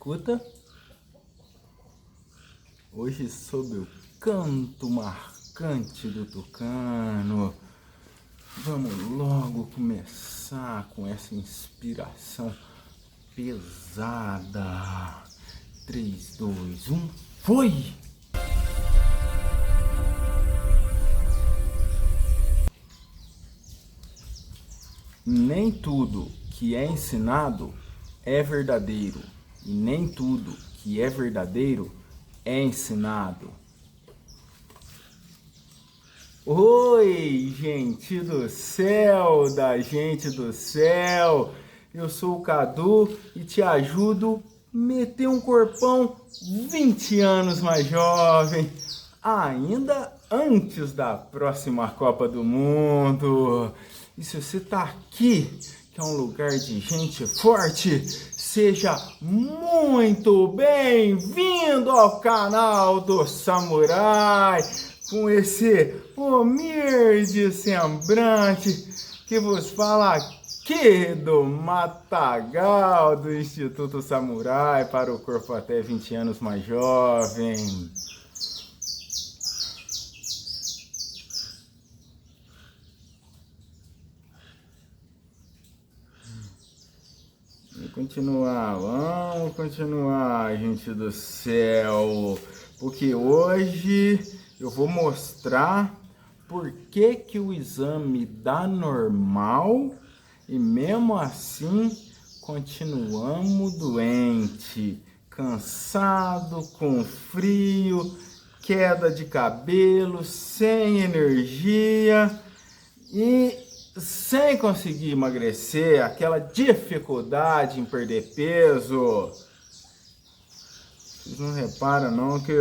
escuta hoje sob o canto marcante do tucano. Vamos logo começar com essa inspiração pesada. 3, 2, 1, foi! Nem tudo que é ensinado é verdadeiro, e nem tudo que é verdadeiro é ensinado. Oi, gente do céu, da gente do céu, eu sou o Cadu e te ajudo a meter um corpão 20 anos mais jovem, ainda antes da próxima Copa do Mundo. E se você tá aqui, que é um lugar de gente forte, seja muito bem-vindo ao canal do Samurai, com esse humilde semblante que vos fala aqui do Matagal, do Instituto Samurai para o corpo até 20 anos mais jovem. Vamos continuar, gente do céu, porque hoje eu vou mostrar por que que o exame dá normal e mesmo assim continuamos doente, cansado, com frio, queda de cabelo, sem energia e sem conseguir emagrecer, aquela dificuldade em perder peso. Vocês não reparam não que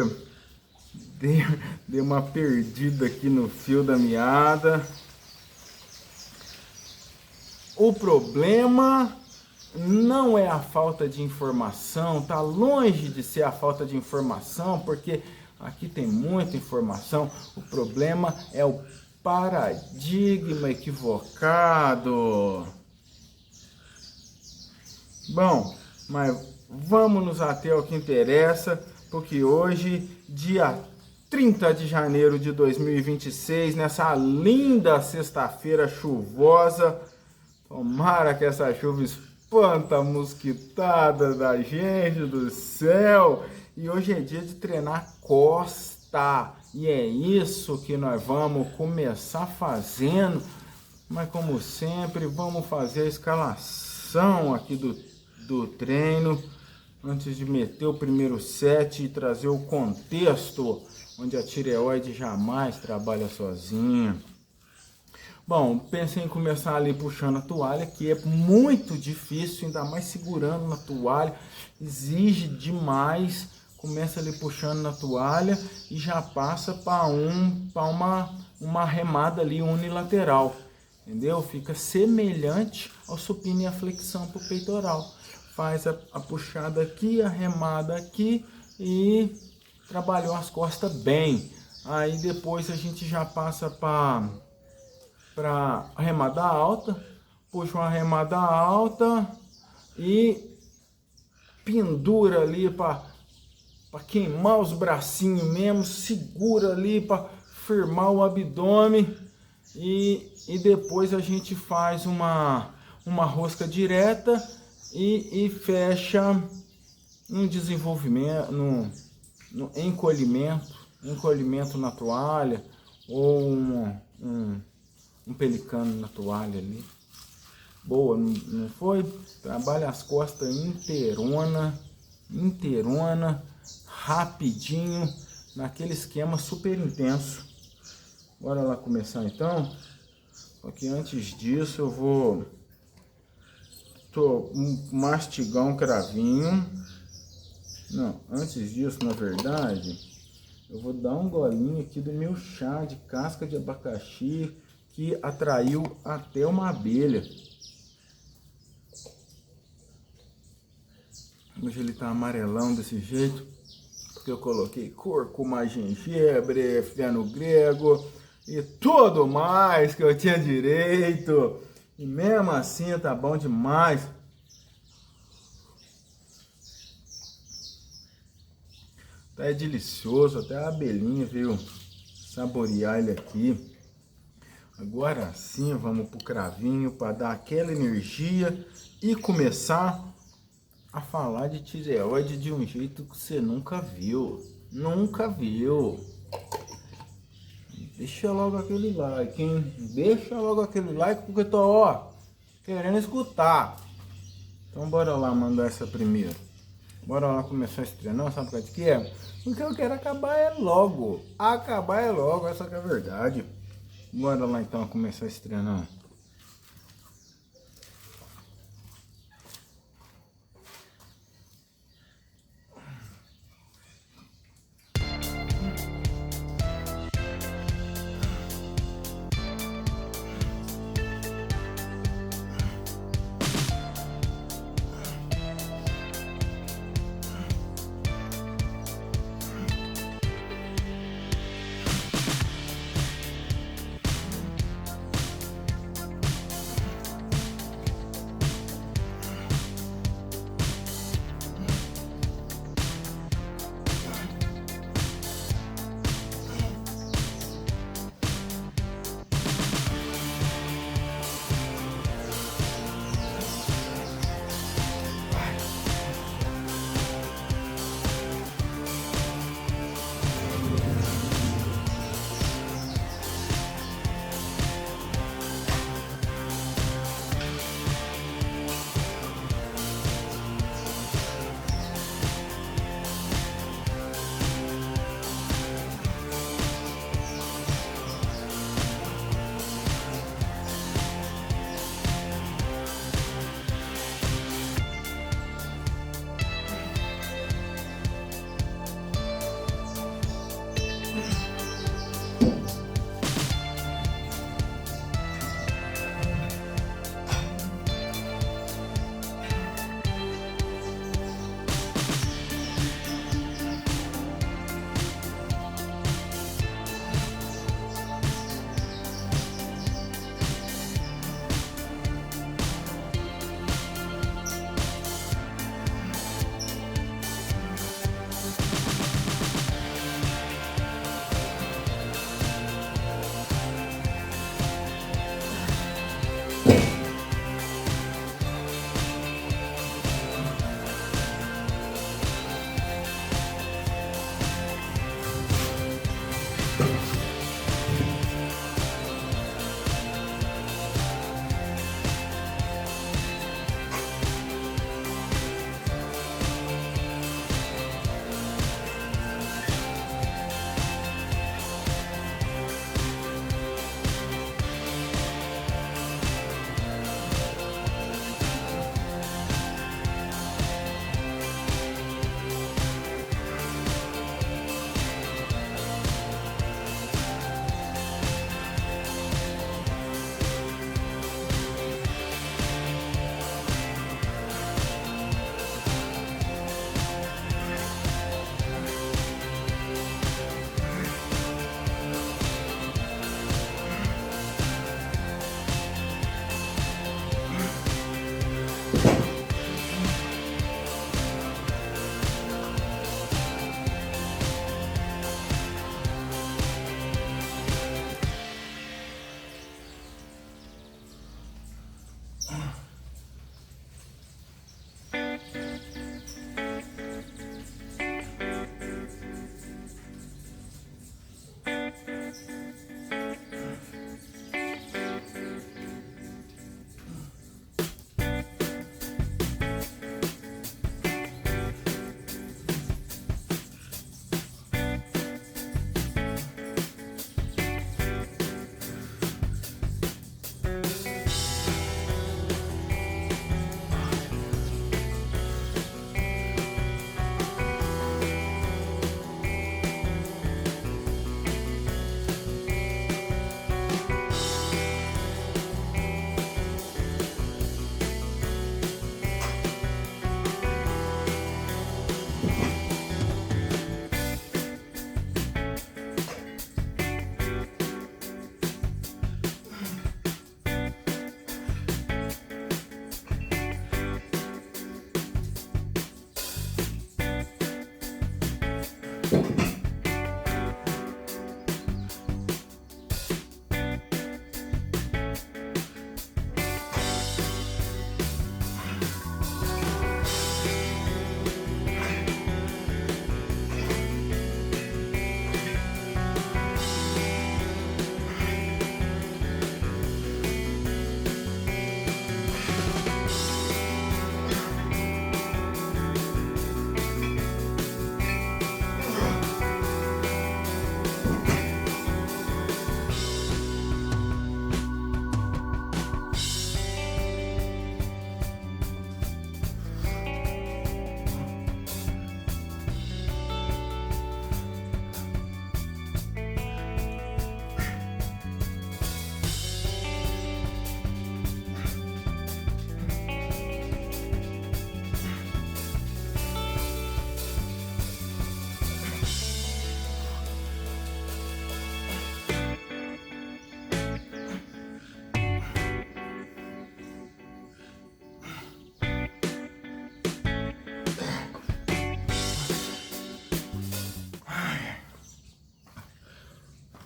dei uma perdida aqui no fio da meada. O problema não é a falta de informação, tá longe de ser a falta de informação, porque aqui tem muita informação. O problema é o paradigma equivocado. Bom, mas vamos nos ater ao que interessa, porque hoje, dia 30 de janeiro de 2026, nessa linda sexta-feira chuvosa, tomara que essa chuva espanta a mosquitada da gente do céu, e hoje é dia de treinar costa. E é isso que nós vamos começar fazendo, mas como sempre, vamos fazer a escalação aqui do treino, antes de meter o primeiro set e trazer o contexto, onde a tireoide jamais trabalha sozinha. Bom, pensei em começar ali puxando a toalha, que é muito difícil, ainda mais segurando na toalha, exige demais. Começa ali puxando na toalha e já passa para uma remada ali unilateral, entendeu? Fica semelhante ao supino e a flexão para o peitoral. Faz a puxada aqui, a remada aqui e trabalhou as costas bem. Aí depois a gente já passa para a remada alta, puxa uma remada alta e pendura ali para queimar os bracinhos mesmo, segura ali para firmar o abdômen e depois a gente faz uma rosca direta e fecha um desenvolvimento, no encolhimento na toalha ou um pelicano na toalha ali. Boa, não foi? Trabalha as costas inteirona, rapidinho, naquele esquema super intenso. Bora lá começar então? Porque antes disso eu vou mastigar um cravinho. Não, antes disso, na verdade, eu vou dar um golinho aqui do meu chá de casca de abacaxi que atraiu até uma abelha. Hoje ele tá amarelão desse jeito, porque eu coloquei cúrcuma, gengibre, feno grego e tudo mais que eu tinha direito. E mesmo assim tá bom demais. Tá é delicioso, até a abelhinha veio saborear ele aqui. Agora sim, vamos pro cravinho para dar aquela energia e começar a falar de tireoide de um jeito que você nunca viu. Nunca viu. Deixa logo aquele like, hein? Deixa logo aquele like porque eu tô, ó, querendo escutar. Então bora lá mandar essa primeira. Bora lá começar esse treino. Não, sabe por que é? Porque eu quero acabar é logo. Acabar é logo, essa que é a verdade. Bora lá então começar esse treinão.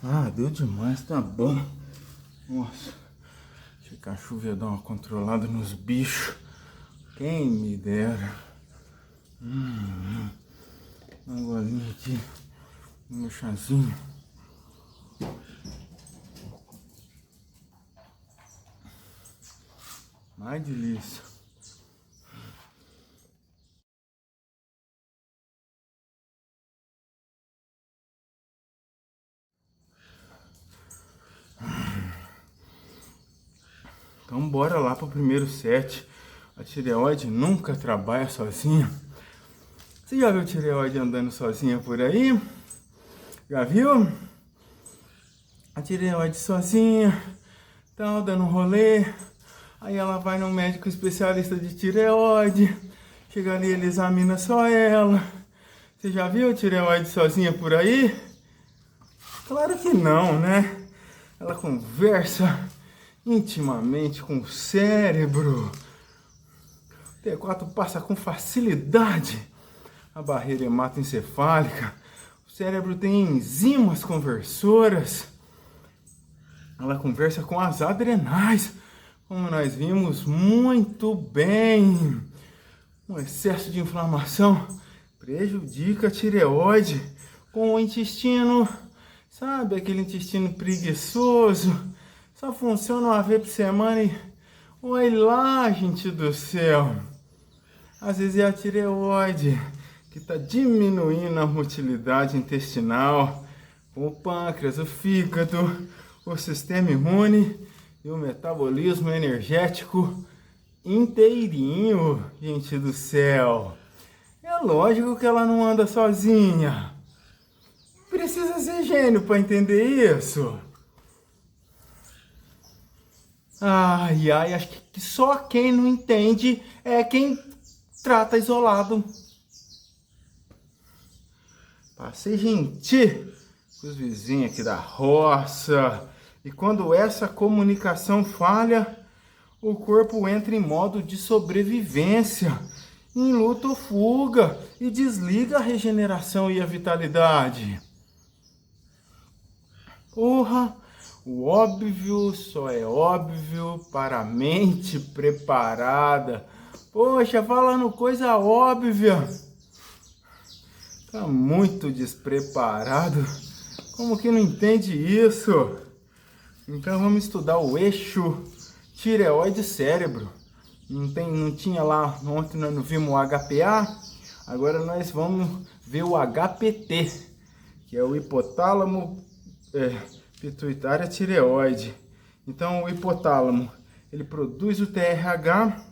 Ah, deu demais, tá bom. Nossa, achei que a chuva ia dar uma controlada nos bichos. Quem me dera. Um golinho aqui, um chazinho. Ai, delícia. Então bora lá pro primeiro set. A tireoide nunca trabalha sozinha. Você já viu a tireoide andando sozinha por aí? Já viu? A tireoide sozinha, tal, dando um rolê. Aí ela vai no médico especialista de tireoide. Chega ali, ele examina só ela. Você já viu a tireoide sozinha por aí? Claro que não, né? Ela conversa intimamente com o cérebro. O T4 passa com facilidade a barreira hematoencefálica. O cérebro tem enzimas conversoras. Ela conversa com as adrenais, como nós vimos muito bem. Um excesso de inflamação prejudica a tireoide com o intestino, sabe, aquele intestino preguiçoso. Só funciona uma vez por semana e... Olha lá, gente do céu. Às vezes é a tireoide que está diminuindo a motilidade intestinal, o pâncreas, o fígado, o sistema imune e o metabolismo energético inteirinho, gente do céu. É lógico que ela não anda sozinha. Precisa ser gênio para entender isso. Ai, ai, acho que só quem não entende é quem trata isolado. Para ser gentil com os vizinhos aqui da roça. E quando essa comunicação falha, o corpo entra em modo de sobrevivência, em luta ou fuga, e desliga a regeneração e a vitalidade. Porra! O óbvio só é óbvio para a mente preparada. Poxa, falando coisa óbvia. Tá muito despreparado. Como que não entende isso? Então vamos estudar o eixo tireoide-cérebro. Não tinha lá, ontem nós não vimos o HPA. Agora nós vamos ver o HPT, que é o hipotálamo... pituitária tireoide. Então o hipotálamo, ele produz o TRH,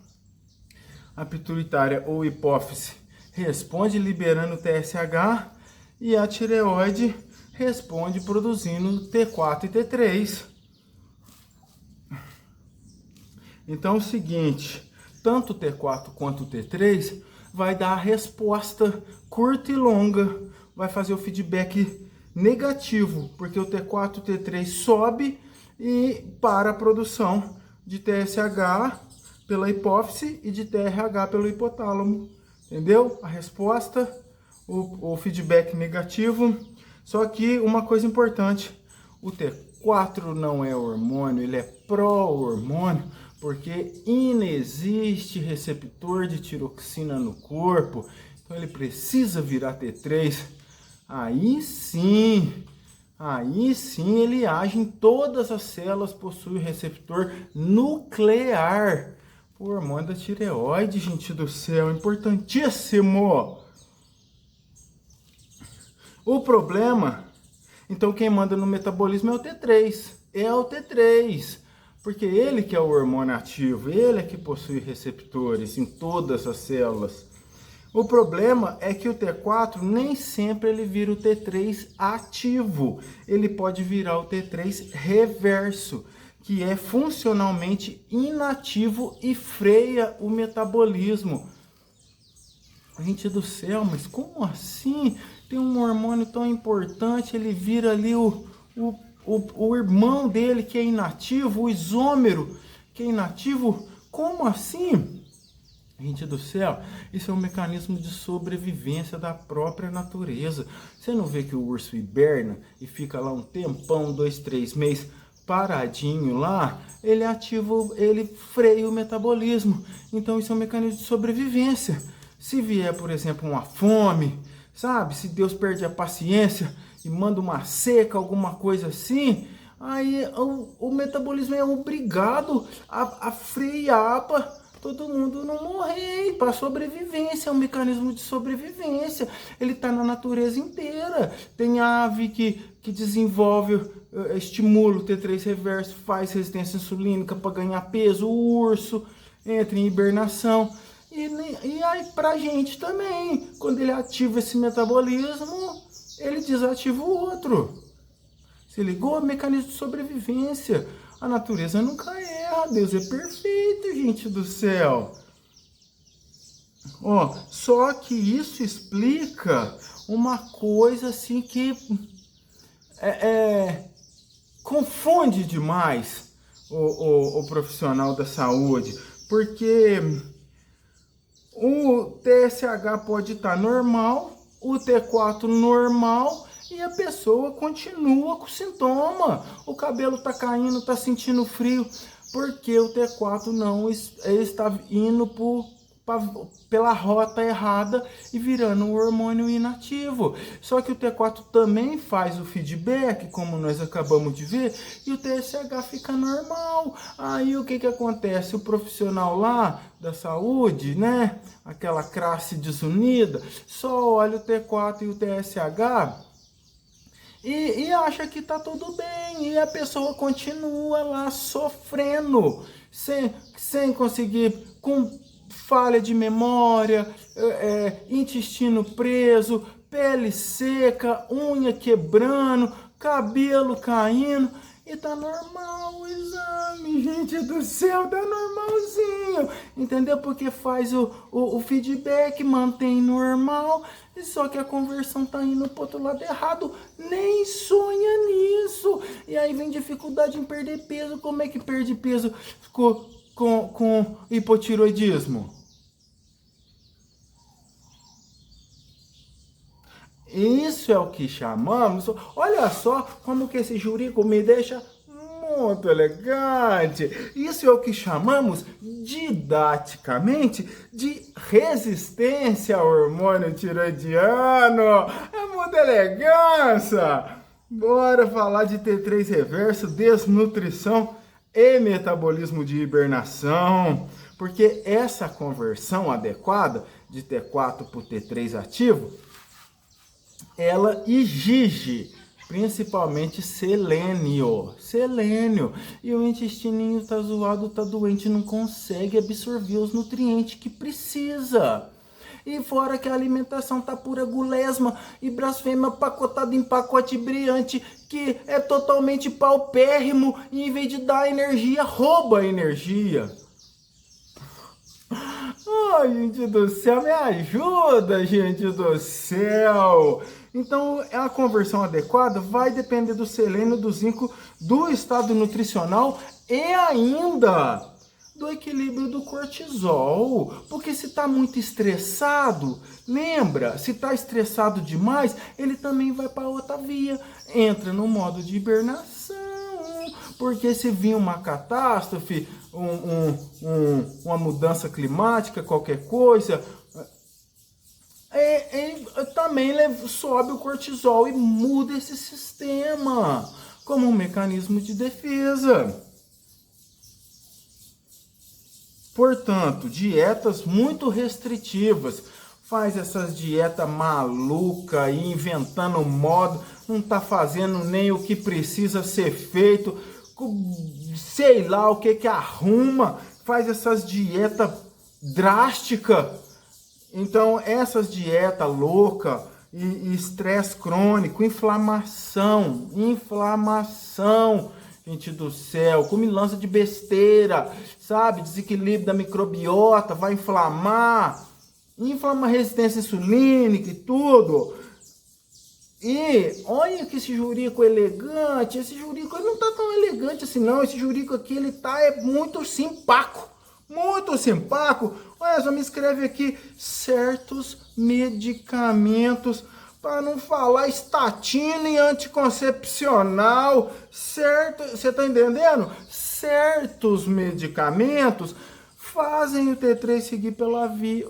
a pituitária ou hipófise responde liberando o TSH e a tireoide responde produzindo T4 e T3. Então é o seguinte, tanto o T4 quanto o T3 vai dar a resposta curta e longa, vai fazer o feedback negativo, porque o T4 e o T3 sobe e para a produção de TSH pela hipófise e de TRH pelo hipotálamo. Entendeu? A resposta, o feedback negativo. Só que uma coisa importante, o T4 não é hormônio, ele é pró-hormônio, porque inexiste receptor de tiroxina no corpo, então ele precisa virar T3. Aí sim ele age em todas as células, possui receptor nuclear. O hormônio da tireoide, gente do céu, importantíssimo. O problema, então quem manda no metabolismo é o T3. É o T3. Porque ele que é o hormônio ativo, ele é que possui receptores em todas as células. O problema é que o T4 nem sempre ele vira o T3 ativo. Ele pode virar o T3 reverso, que é funcionalmente inativo e freia o metabolismo. Gente do céu, mas como assim? Tem um hormônio tão importante, ele vira ali o irmão dele que é inativo, o isômero que é inativo. Como assim? Gente do céu, isso é um mecanismo de sobrevivência da própria natureza. Você não vê que o urso hiberna e fica lá um tempão, 2, 3 meses, paradinho lá? Ele ativa, ele freia o metabolismo. Então isso é um mecanismo de sobrevivência. Se vier, por exemplo, uma fome, sabe? Se Deus perde a paciência e manda uma seca, alguma coisa assim, aí o metabolismo é obrigado a frear para todo mundo não morrer, para sobrevivência, é um mecanismo de sobrevivência. Ele está na natureza inteira. Tem ave que desenvolve, estimula o T3 reverso, faz resistência insulínica para ganhar peso, o urso entra em hibernação. E aí pra gente também, quando ele ativa esse metabolismo, ele desativa o outro. Se ligou? Mecanismo de sobrevivência. A natureza nunca erra, Deus é perfeito, gente do céu. Ó, só que isso explica uma coisa assim que confunde demais o profissional da saúde, porque o TSH pode estar normal, o T4 normal, e a pessoa continua com sintoma. O cabelo tá caindo, tá sentindo frio, porque o T4 não está indo pela rota errada e virando um hormônio inativo. Só que o T4 também faz o feedback, como nós acabamos de ver, e o TSH fica normal. Aí o que acontece? O profissional lá da saúde, né? Aquela classe desunida, só olha o T4 e o TSH e acha que tá tudo bem, e a pessoa continua lá sofrendo, sem conseguir, com falha de memória, intestino preso, pele seca, unha quebrando, cabelo caindo, e tá normal o exame, gente do céu, tá normalzinho, entendeu? Porque faz o feedback, mantém normal, só que a conversão tá indo pro outro lado errado, nem sonha nisso. E aí vem dificuldade em perder peso. Como é que perde peso com hipotiroidismo? Isso é o que chamamos, olha só como que esse jurico me deixa muito elegante. Isso é o que chamamos didaticamente de resistência ao hormônio tiroidiano. É muita elegância. Bora falar de T3 reverso, desnutrição e metabolismo de hibernação. Porque essa conversão adequada de T4 para o T3 ativo, ela exige principalmente selênio. E o intestininho tá zoado, tá doente, não consegue absorver os nutrientes que precisa. E fora que a alimentação tá pura gulesma e blasfêmia pacotado em pacote brilhante, que é totalmente paupérrimo e em vez de dar energia, rouba a energia. Ai, gente do céu, me ajuda, gente do céu. Então, a conversão adequada vai depender do selênio, do zinco, do estado nutricional e ainda do equilíbrio do cortisol, porque se está muito estressado, lembra, se está estressado demais, ele também vai para outra via, entra no modo de hibernação, porque se vir uma catástrofe, uma mudança climática, qualquer coisa, também sobe o cortisol e muda esse sistema como um mecanismo de defesa. Portanto, dietas muito restritivas. Faz essas dietas malucas aí, inventando modo, não tá fazendo nem o que precisa ser feito, sei lá o que arruma, faz essas dietas drásticas. Então, essas dietas loucas e estresse crônico, inflamação, gente do céu, comilança de besteira, sabe? Desequilíbrio da microbiota, vai inflamar resistência insulínica e tudo. E olha que esse jurico elegante, esse jurico não tá tão elegante assim não, esse jurico aqui ele tá muito simpático. Muito simpático. Olha, só me escreve aqui certos medicamentos, para não falar estatina e anticoncepcional, certo? Você tá entendendo? Certos medicamentos fazem o T3 seguir pela via,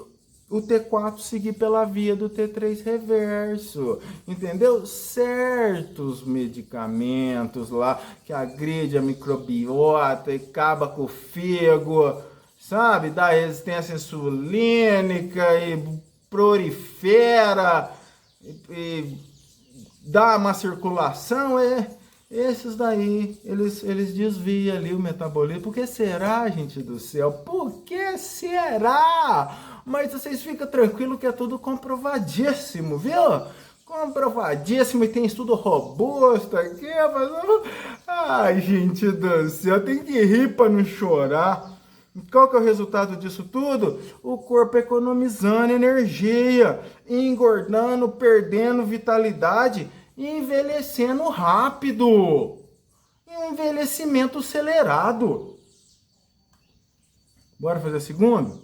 o T4 seguir pela via do T3 reverso, entendeu? Certos medicamentos lá que agride a microbiota e acaba com o fígado, sabe? Dá resistência insulínica e prolifera e dá uma circulação, esses daí, eles desviam ali o metabolismo. Por que será, gente do céu? Por que será? Mas vocês ficam tranquilos que é tudo comprovadíssimo, viu? Comprovadíssimo e tem estudo robusto aqui. Ai, gente do céu, tem que rir para não chorar. Qual que é o resultado disso tudo? O corpo economizando energia, engordando, perdendo vitalidade e envelhecendo rápido. Envelhecimento acelerado. Bora fazer a segunda?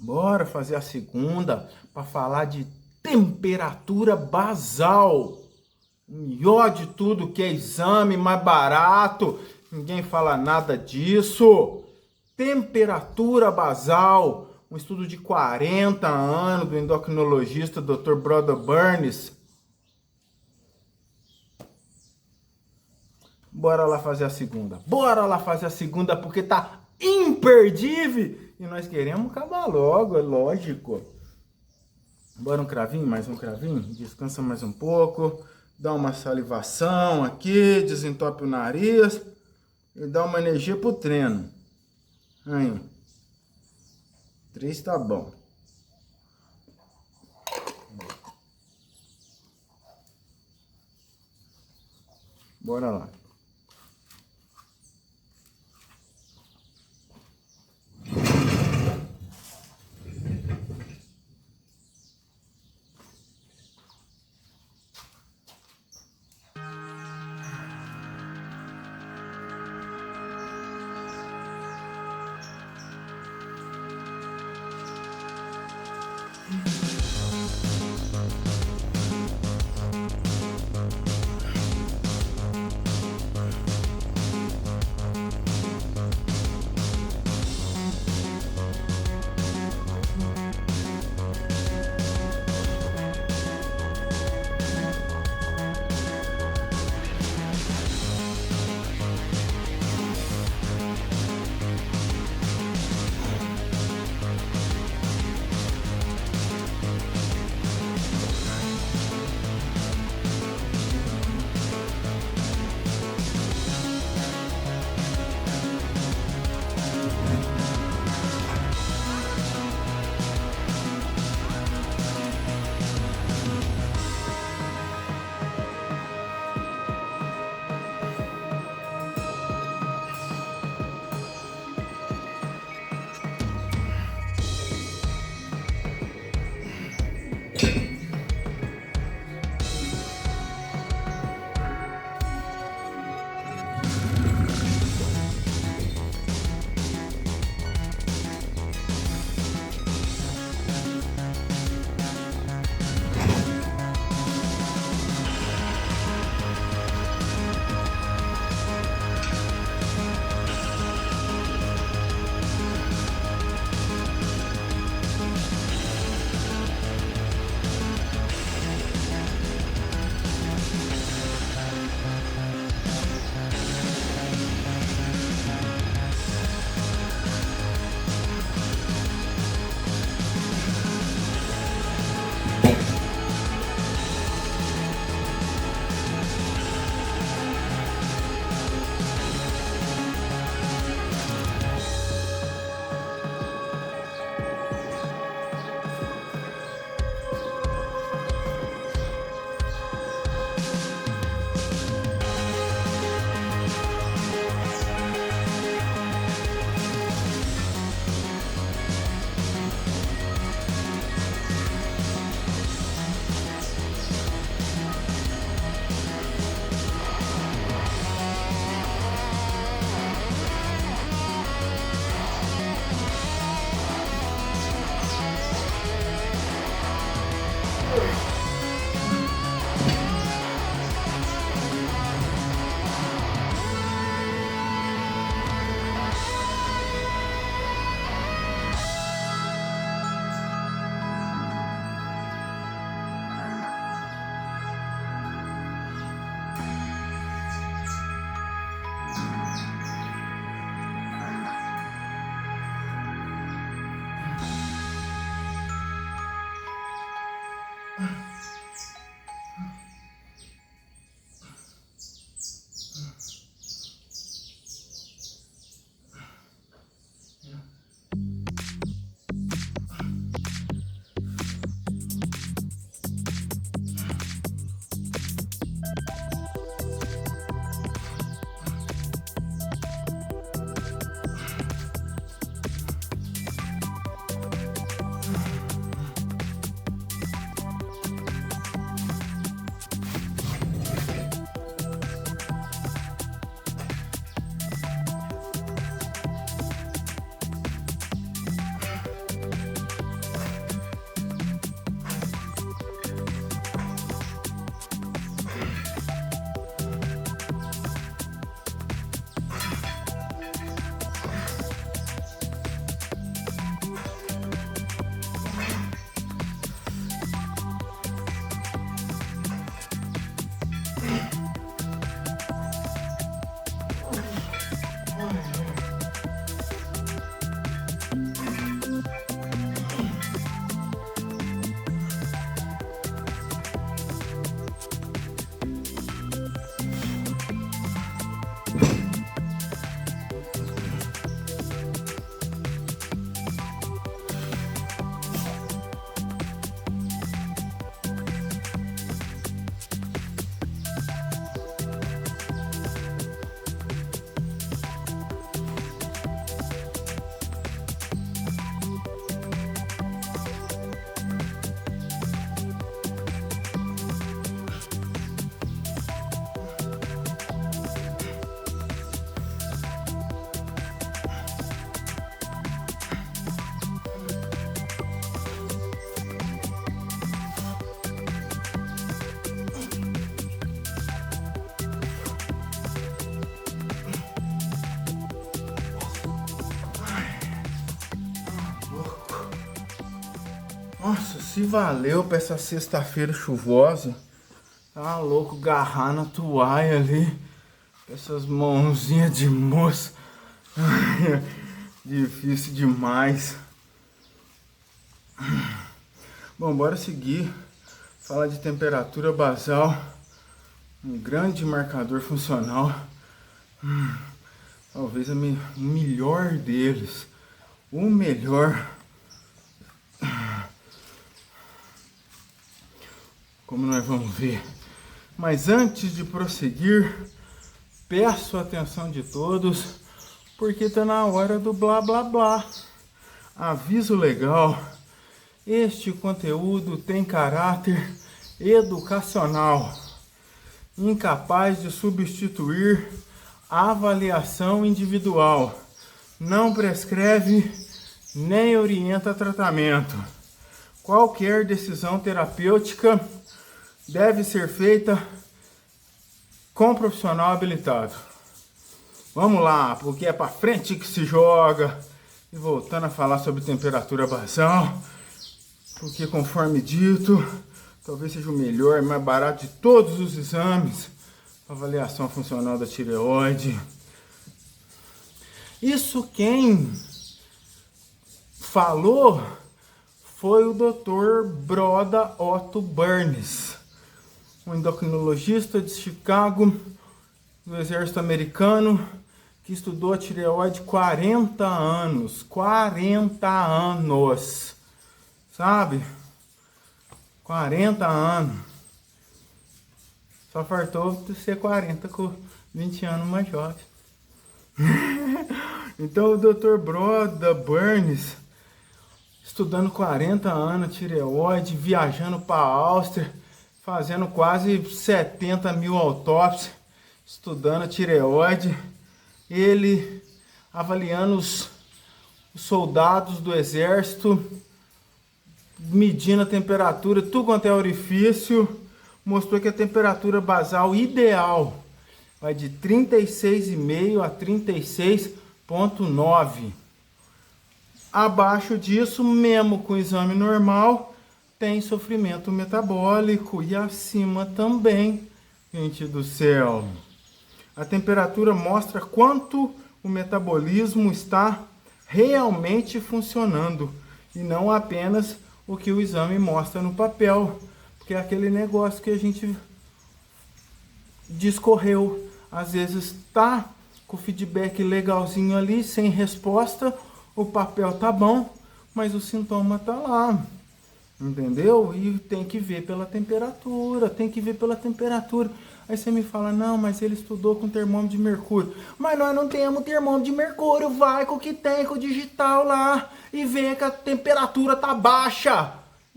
Bora fazer a segunda para falar de temperatura basal. O melhor de tudo que é exame mais barato, ninguém fala nada disso. Temperatura basal, um estudo de 40 anos do endocrinologista Dr. Brother Burns. Bora lá fazer a segunda. Bora lá fazer a segunda porque tá imperdível e nós queremos acabar logo, é lógico. Bora um cravinho, mais um cravinho, descansa mais um pouco. Dá uma salivação aqui, desentope o nariz e dá uma energia pro treino. Aí. 3 tá bom. Bora lá. Nossa, se valeu pra essa sexta-feira chuvosa. Tá louco, agarrar na toalha ali. Essas mãozinhas de moça. Difícil demais. Bom, bora seguir. Falar de temperatura basal. Um grande marcador funcional. Talvez o melhor deles. O melhor. Como nós vamos ver. Mas antes de prosseguir, peço a atenção de todos, porque está na hora do blá blá blá. Aviso legal: este conteúdo tem caráter educacional, incapaz de substituir a avaliação individual, não prescreve nem orienta tratamento. Qualquer decisão terapêutica deve ser feita com um profissional habilitado. Vamos lá, porque é para frente que se joga. E voltando a falar sobre temperatura basal, porque conforme dito, talvez seja o melhor e mais barato de todos os exames, avaliação funcional da tireoide. Isso quem falou foi o Dr. Broda Otto Burns, um endocrinologista de Chicago, do exército americano, que estudou a tireoide 40 anos. 40 anos. Sabe? 40 anos. Só faltou ser 40 com 20 anos mais jovem. Então o Dr. Broda Burns, estudando 40 anos tireoide, viajando para a Áustria, fazendo quase 70 mil autópsias, estudando a tireoide, ele avaliando os soldados do exército, medindo a temperatura, tudo quanto é orifício, mostrou que a temperatura basal ideal vai de 36,5 a 36,9. Abaixo disso, mesmo com o exame normal, tem sofrimento metabólico, e acima também, gente do céu. A temperatura mostra quanto o metabolismo está realmente funcionando e não apenas o que o exame mostra no papel, porque é aquele negócio que a gente discorreu. Às vezes tá com o feedback legalzinho ali, sem resposta, o papel tá bom, mas o sintoma tá lá. Entendeu? E tem que ver pela temperatura, Aí você me fala, não, mas ele estudou com termômetro de mercúrio. Mas nós não temos termômetro de mercúrio, vai com o que tem, com o digital lá, e vê que a temperatura tá baixa.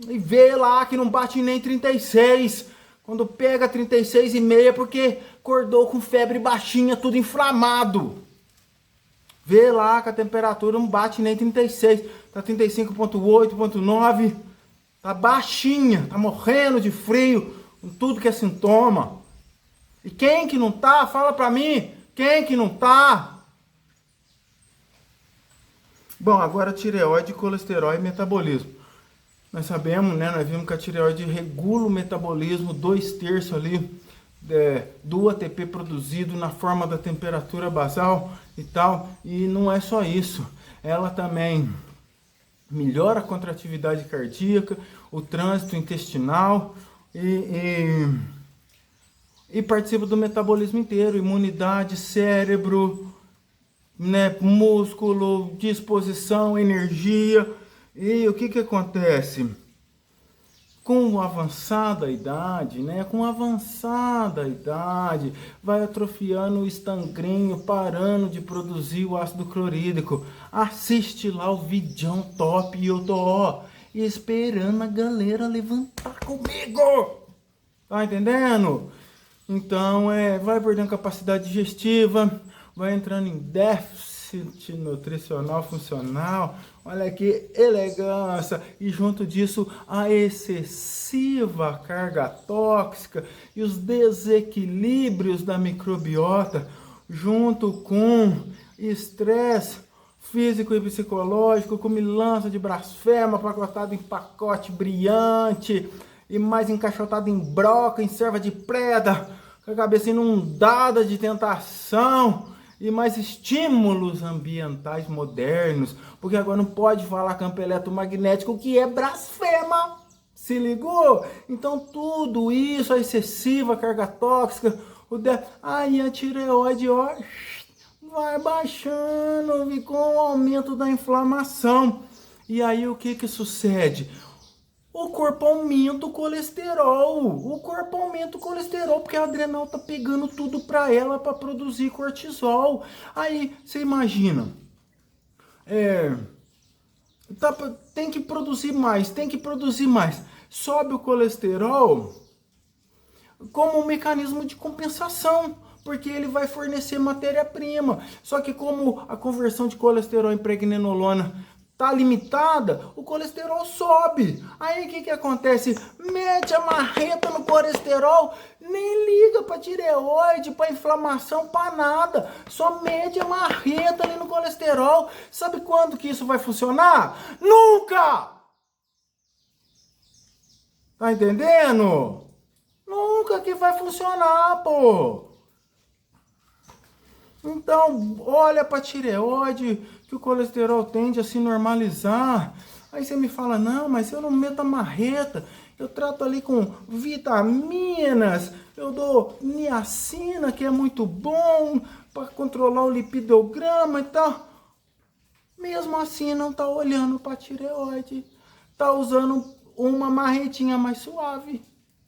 E vê lá que não bate nem 36. Quando pega 36,5 é porque acordou com febre baixinha, tudo inflamado. Vê lá que a temperatura não bate nem 36, tá 35,8, 35,9. Tá baixinha, tá morrendo de frio, com tudo que é sintoma. E quem que não tá? Fala pra mim, quem que não tá? Bom, agora tireoide, colesterol e metabolismo. Nós sabemos, né, nós vimos que a tireoide regula o metabolismo, 2/3 ali do ATP produzido na forma da temperatura basal e tal. E não é só isso, ela também melhora a contratividade cardíaca, o trânsito intestinal e participa do metabolismo inteiro, imunidade, cérebro, né, músculo, disposição, energia. E o que acontece? Com avançada idade, vai atrofiando o estangrinho, parando de produzir o ácido clorídrico. Assiste lá o vídeo top e eu tô esperando a galera levantar comigo. Tá entendendo? Então, vai perdendo capacidade digestiva, vai entrando em déficit nutricional funcional. Olha que elegância! E junto disso, a excessiva carga tóxica e os desequilíbrios da microbiota, junto com estresse físico e psicológico, cumilança de blasfema, pacotado em pacote brilhante e mais encaixotado em broca, em serva de preda, com a cabeça inundada de tentação e mais estímulos ambientais modernos, porque agora não pode falar campo eletromagnético, que é blasfema. Se ligou? Então tudo isso, a excessiva carga tóxica, aí a tireoide, ó, vai baixando e com o aumento da inflamação. E aí o que sucede? O corpo aumenta o colesterol. O corpo aumenta o colesterol porque a adrenal tá pegando tudo para ela para produzir cortisol. Aí você imagina, tem que produzir mais, tem que produzir mais. Sobe o colesterol como um mecanismo de compensação, porque ele vai fornecer matéria-prima. Só que como a conversão de colesterol em pregnenolona tá limitada, o colesterol sobe. Aí o que acontece? Mete a marreta no colesterol, nem liga para tireoide, para inflamação, para nada. Só mete a marreta ali no colesterol. Sabe quando que isso vai funcionar? Nunca! Tá entendendo? Nunca que vai funcionar, pô. Então, olha para a tireoide, que o colesterol tende a se normalizar. Aí você me fala, não, mas eu não meto a marreta, eu trato ali com vitaminas, eu dou niacina, que é muito bom para controlar o lipidograma e tal. Mesmo assim, não tá olhando para a tireoide, tá usando uma marretinha mais suave,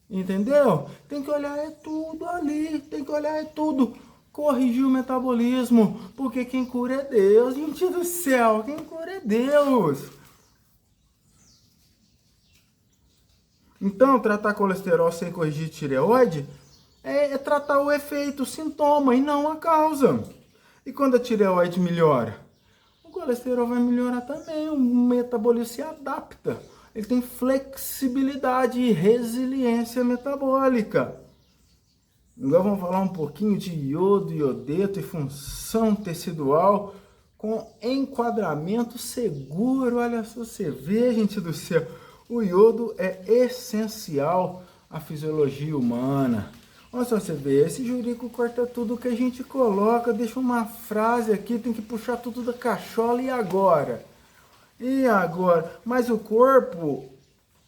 entendeu? Tem que olhar é tudo ali, tem que olhar é tudo. Corrigir o metabolismo, porque quem cura é Deus, gente do céu, quem cura é Deus. Então, tratar colesterol sem corrigir tireoide é tratar o efeito, o sintoma e não a causa. E quando a tireoide melhora? O colesterol vai melhorar também, o metabolismo se adapta. Ele tem flexibilidade e resiliência metabólica. Agora vamos falar um pouquinho de iodo, iodeto e função tecidual com enquadramento seguro. Olha só, você vê, gente do céu, o iodo é essencial à fisiologia humana. Olha só, você vê, esse jurico corta tudo que a gente coloca, deixa uma frase aqui, tem que puxar tudo da cachola e agora? E agora? Mas o corpo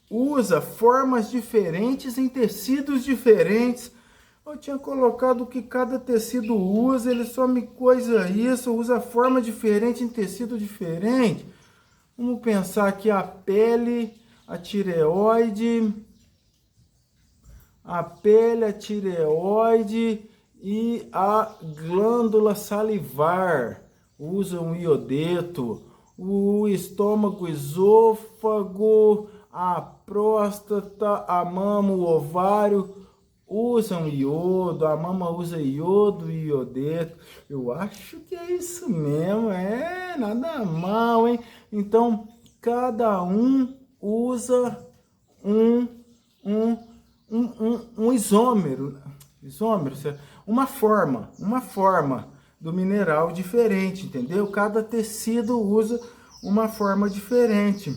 usa formas diferentes em tecidos diferentes. Eu tinha colocado que cada tecido usa, ele só me coisa isso, usa forma diferente em tecido diferente. Vamos pensar aqui a tireoide, a tireoide e a glândula salivar usam iodeto, o estômago, o esôfago, a próstata, a mama, o ovário usam iodo, a mama usa iodo e iodeto. Eu acho que é isso mesmo, nada mal, hein? Então, cada um usa um isômero, uma forma do mineral diferente, entendeu? Cada tecido usa uma forma diferente.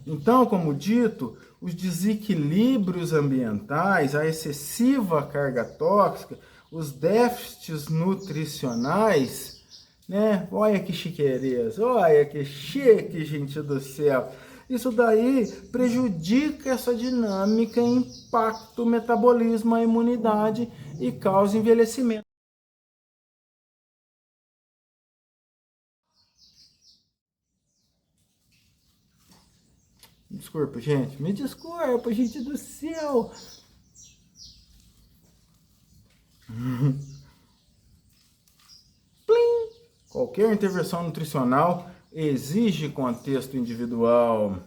Então, como dito, os desequilíbrios ambientais, a excessiva carga tóxica, os déficits nutricionais, né? Olha que chiqueireza, olha que chique, gente do céu. Isso daí prejudica essa dinâmica, impacta o metabolismo, a imunidade e causa envelhecimento. Desculpa, gente. Me desculpa, gente do céu. Plim! Qualquer intervenção nutricional exige contexto individual.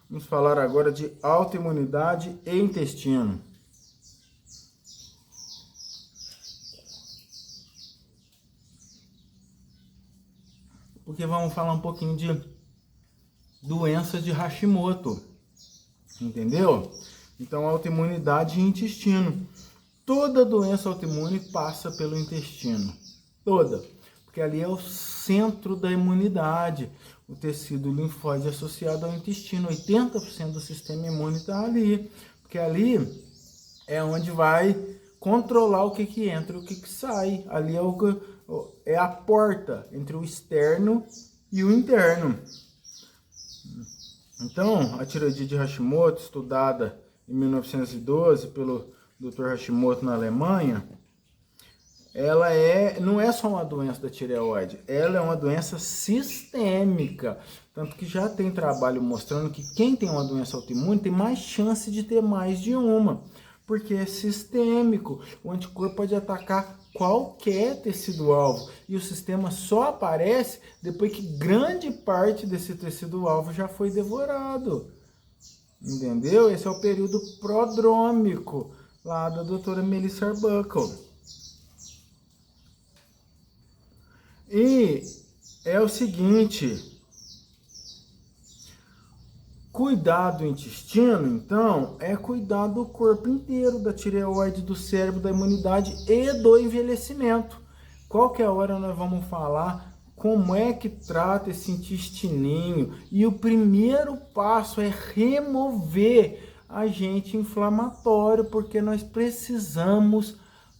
Vamos falar agora de autoimunidade e intestino. Porque vamos falar um pouquinho de doença de Hashimoto, entendeu? Então, autoimunidade e intestino. Toda doença autoimune passa pelo intestino, toda. porque ali é o centro da imunidade. O tecido linfóide associado ao intestino, 80% do sistema imune está ali, porque ali é onde vai controlar o que entra e o que sai. Ali é a porta entre o externo e o interno. Então, a tireoidite de Hashimoto, estudada em 1912 pelo Dr. Hashimoto na Alemanha, ela não é só uma doença da tireoide, ela é uma doença sistêmica. Tanto que já tem trabalho mostrando que quem tem uma doença autoimune tem mais chance de ter mais de uma, porque é sistêmico. O anticorpo pode atacar qualquer tecido-alvo e o sistema só aparece depois que grande parte desse tecido-alvo já foi devorado. Entendeu? Esse é o período prodrômico lá da doutora Melissa Arbuckle. E é o seguinte, cuidar do intestino, então, é cuidar do corpo inteiro, da tireoide, do cérebro, da imunidade e do envelhecimento. Qualquer hora nós vamos falar como é que trata esse intestininho. E o primeiro passo é remover agente inflamatório, porque nós precisamos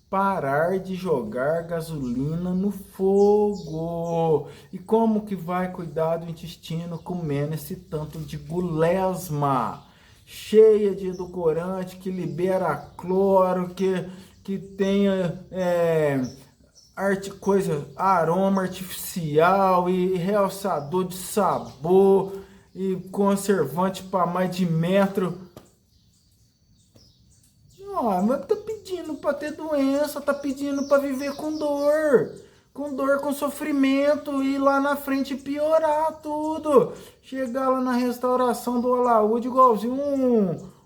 parar de jogar gasolina no fogo. E como que vai cuidar do intestino comendo esse tanto de gulesma, cheia de edulcorante, que libera cloro, que tenha aroma artificial e realçador de sabor e conservante para mais de metro. Mas tá pedindo para ter doença, tá pedindo para viver com dor, com sofrimento e lá na frente piorar tudo. Chegar lá na restauração do alaúde igualzinho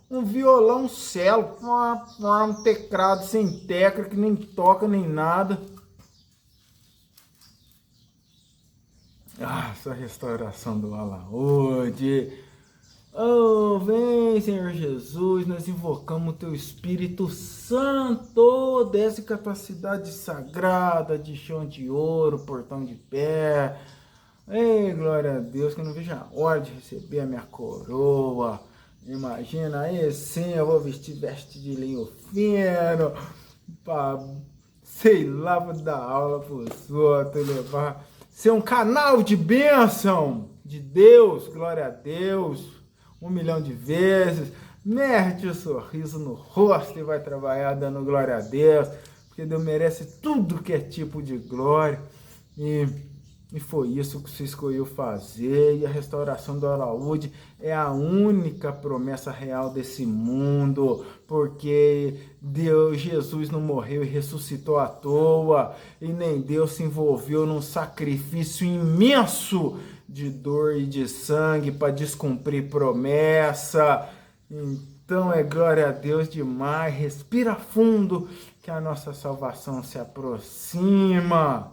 um violão cello, um teclado sem tecla que nem toca nem nada. Essa restauração do alaúde. Oh, vem, Senhor Jesus, nós invocamos o Teu Espírito Santo, desce capacidade sagrada de chão de ouro, portão de pé. Ei, glória a Deus, que eu não vejo a hora de receber a minha coroa. Imagina, aí sim, eu vou vestir veste de linho fino, pra, sei lá, vou dar aula pros outros, levar, ser um canal de bênção de Deus, glória a Deus. 1 milhão de vezes, mete o sorriso no rosto e vai trabalhar dando glória a Deus, porque Deus merece tudo que é tipo de glória, e foi isso que você escolheu fazer, e a restauração do alaúde é a única promessa real desse mundo, porque Jesus não morreu e ressuscitou à toa, e nem Deus se envolveu num sacrifício imenso de dor e de sangue para descumprir promessa. Então é glória a Deus demais. Respira fundo que a nossa salvação se aproxima.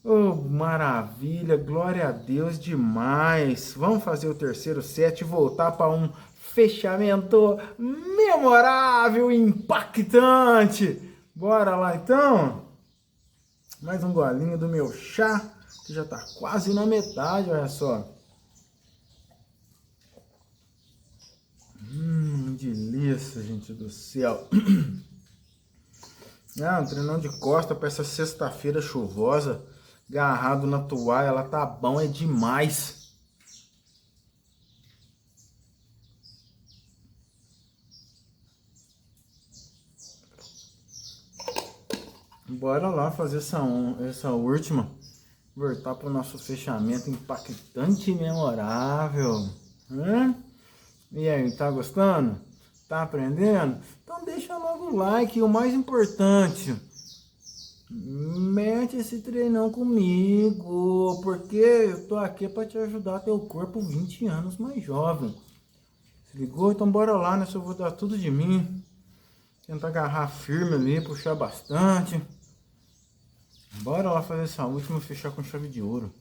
Oh, maravilha, glória a Deus demais. Vamos fazer o terceiro set e voltar para um fechamento memorável e impactante. Bora lá então? Mais um golinho do meu chá, que já está quase na metade, olha só. Delícia, gente do céu. Um treinão de costa para essa sexta-feira chuvosa, agarrado na toalha, ela tá bom, é demais. Bora lá fazer essa última. Voltar para o nosso fechamento impactante e memorável. E aí, tá gostando? Tá aprendendo? Então deixa logo o like. E o mais importante, mete esse treinão comigo, porque eu tô aqui para te ajudar teu corpo 20 anos mais jovem. Se ligou? Então bora lá, né? Eu vou dar tudo de mim. Tentar agarrar firme ali, puxar bastante. Bora lá fazer essa última e fechar com chave de ouro.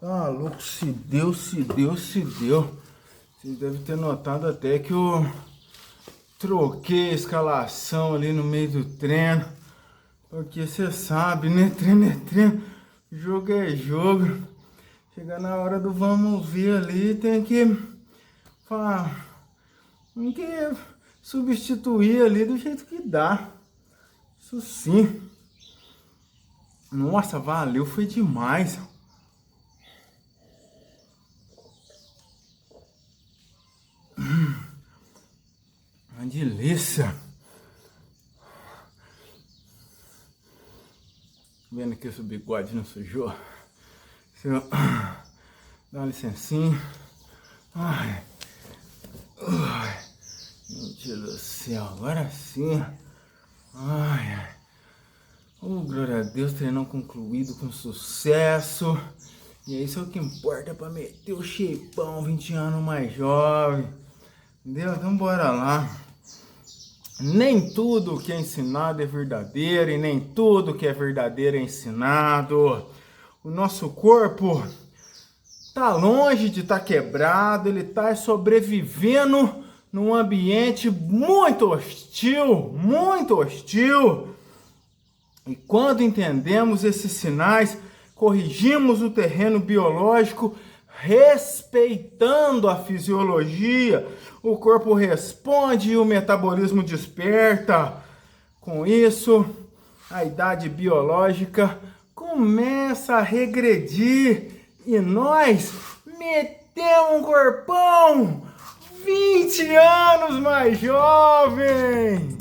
Tá louco, se deu. Vocês devem ter notado até que eu troquei a escalação ali no meio do treino. Porque você sabe, né? Treino é treino, jogo é jogo. Chega na hora do vamos ver ali, tem que substituir ali do jeito que dá. Isso sim. Nossa, valeu, foi demais. Uma delícia. Vendo que esse bigode não sujou. Dá uma licencinha. Ai. Meu Deus do céu, agora sim. Ai. Oh, glória a Deus, treinão concluído com sucesso. E é isso que importa para meter o shapeão 20 anos mais jovem. Entendeu? Então bora lá. Nem tudo que é ensinado é verdadeiro e nem tudo que é verdadeiro é ensinado. O nosso corpo tá longe de estar quebrado, ele tá sobrevivendo num ambiente muito hostil, muito hostil. E quando entendemos esses sinais, corrigimos o terreno biológico, respeitando a fisiologia, o corpo responde e o metabolismo desperta. Com isso, a idade biológica começa a regredir e nós metemos um corpão 20 anos mais jovem.